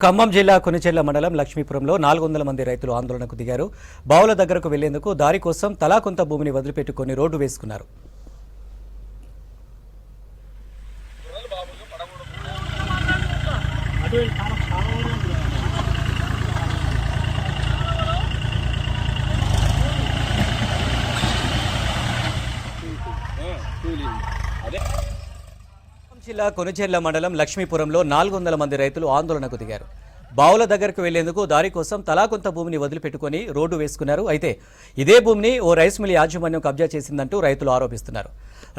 ఖమ్మం జిల్లా కొనిచెర్ల మండలం లక్ష్మీపురంలో 400 మంది రైతులు ఆందోళనకు దిగారు. బావుల దగ్గరకు వెళ్లేందుకు దారి కోసం తలా కొంత భూమిని వదిలిపెట్టుకుని రోడ్డు వేసుకున్నారు. జిల్లా కొనిచెర్ల మండలం లక్ష్మీపురంలో 400 మంది రైతులు ఆందోళనకు దిగారు. బావుల దగ్గరకు వెళ్లేందుకు దారి కోసం తలా కొంత భూమిని వదిలిపెట్టుకుని రోడ్డు వేసుకున్నారు. అయితే ఇదే భూమిని ఓ రైస్ మిల్ యాజమాన్యం కబ్జా చేసిందంటూ రైతులు ఆరోపిస్తున్నారు.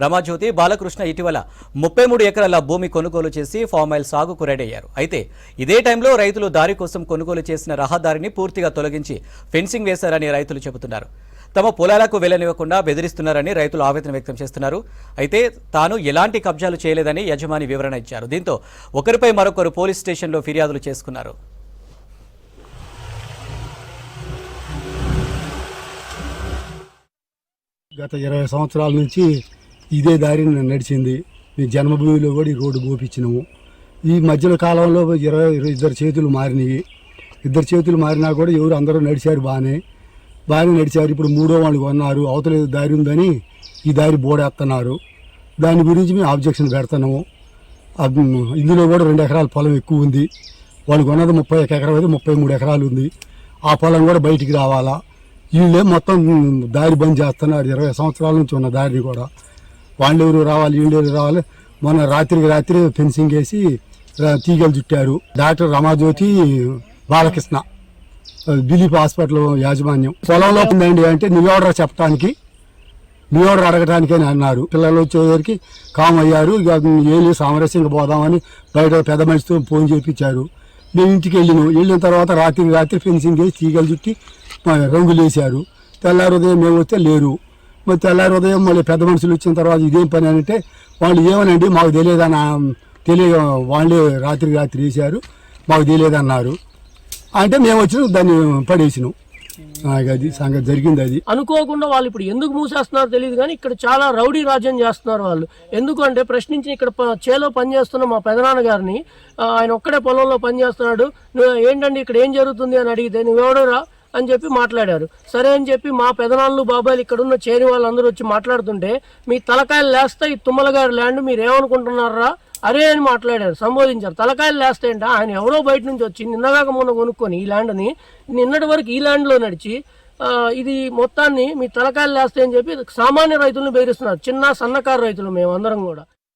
రమాజ్యోతి బాలకృష్ణ ఇటీవల 33 ఎకరాల భూమి కొనుగోలు చేసి ఫామ్ ఆయిల్ సాగుకు రెడీ అయ్యారు. అయితే ఇదే టైంలో రైతులు దారి కోసం కొనుగోలు చేసిన రహదారిని పూర్తిగా తొలగించి ఫెన్సింగ్ వేశారని రైతులు చెబుతున్నారు. తమ పొలాలకు వెళ్లనివ్వకుండా బెదిరిస్తున్నారని రైతులు ఆవేదన వ్యక్తం చేస్తున్నారు. అయితే తాను ఎలాంటి కబ్జాలు చేయలేదని యజమాని వివరణ ఇచ్చారు. దీంతో ఒకరిపై మరొకరు పోలీస్ స్టేషన్లో ఫిర్యాదులు చేసుకున్నారు. గత 20 సంవత్సరాల నుంచి ఇదే దారి నడిచింది. మీ జన్మభూమిలో కూడా ఈ రోడ్డు గోపించినాము. ఈ మధ్యలో కాలంలో 2 చేతులు మారినాయి. 2 చేతులు మారినా కూడా ఎవరు అందరూ నడిచారు, బాగానే నడిచారు. ఇప్పుడు 3వ వాళ్ళు కొన్నారు. అవతల దారి ఉందని ఈ దారి బోడేస్తున్నారు. దాని గురించి మేము ఆబ్జెక్షన్ పెడుతున్నాము. ఇందులో కూడా 2 ఎకరాల పొలం ఎక్కువ ఉంది. వాళ్ళు కొన్నది 31 ఎకరం అయితే 33 ఎకరాలు ఉంది. ఆ పొలం కూడా బయటికి రావాలా. వీళ్ళే మొత్తం దారి బంద్ చేస్తున్నారు. 20 సంవత్సరాల నుంచి ఉన్న దారిని కూడా వాళ్ళు ఎవరు రావాలి, వీళ్ళు ఎవరు రావాలి. మొన్న రాత్రి ఫెన్సింగ్ వేసి తీగలు చుట్టారు. డాక్టర్ రమాజ్యోతి బాలకృష్ణ దిలీప్ హాస్పిటల్ యాజమాన్యం పొలంలో ఉందండి అంటే నీ ఆర్డర్ చెప్పడానికి, నీ ఆర్డర్ అడగటానికి అని అన్నారు. పిల్లలు వచ్చేసరికి కామ్ అయ్యారు. ఇక ఏళ్ళు సామరస్యంగా పోదామని బయట పెద్ద మనిషితో ఫోన్ చేయించారు. మేము ఇంటికి వెళ్ళిన తర్వాత రాత్రి ఫెన్సింగ్ వేసి తీగలు చుట్టి రంగులు వేశారు. తెల్లారి ఉదయం మేము వస్తే లేరు. మరి తెల్లారి ఉదయం మళ్ళీ పెద్ద మనుషులు వచ్చిన తర్వాత ఇదేం పని అని అంటే వాళ్ళు ఏమనండి మాకు తెలియదు వాళ్ళే రాత్రి వేశారు, మాకు తెలియదన్నారు. అంటే మేము వచ్చి దాన్ని పడేసినాం. అది సంగతి జరిగింది. అది అనుకోకుండా వాళ్ళు ఇప్పుడు ఎందుకు మూసేస్తున్నారో తెలియదు, కానీ ఇక్కడ చాలా రౌడీ రాజ్యం చేస్తున్నారు వాళ్ళు. ఎందుకు అంటే ప్రశ్నించి ఇక్కడ చేలో పనిచేస్తున్న మా పెదనాన్న గారిని, ఆయన ఒక్కడే పొలంలో పనిచేస్తున్నాడు, ఏంటండి ఇక్కడ ఏం జరుగుతుంది అని అడిగితే నువ్వెవడరా అని చెప్పి మాట్లాడారు. సరే అని చెప్పి మా పెదనాళ్ళు బాబాయిలు ఇక్కడ ఉన్న చేరి వాళ్ళందరూ వచ్చి మాట్లాడుతుంటే మీ తలకాయలు లేస్తా ఈ తుమ్మలగారి ల్యాండ్ మీరు ఏమనుకుంటున్నారా అరే అని మాట్లాడారు, సంబోధించారు. తలకాయలు లేస్తాయంట. ఆయన ఎవరో బయట నుంచి వచ్చి నిన్నగాక మొన్న కొనుక్కొని ఈ ల్యాండ్ని నిన్నటి వరకు ఈ ల్యాండ్లో నడిచి ఇది మొత్తాన్ని మీ తలకాయలు లేస్తాయని చెప్పి సామాన్య రైతులను బెదిరిస్తున్నారు. చిన్న సన్నకారు రైతులు మేము అందరం కూడా.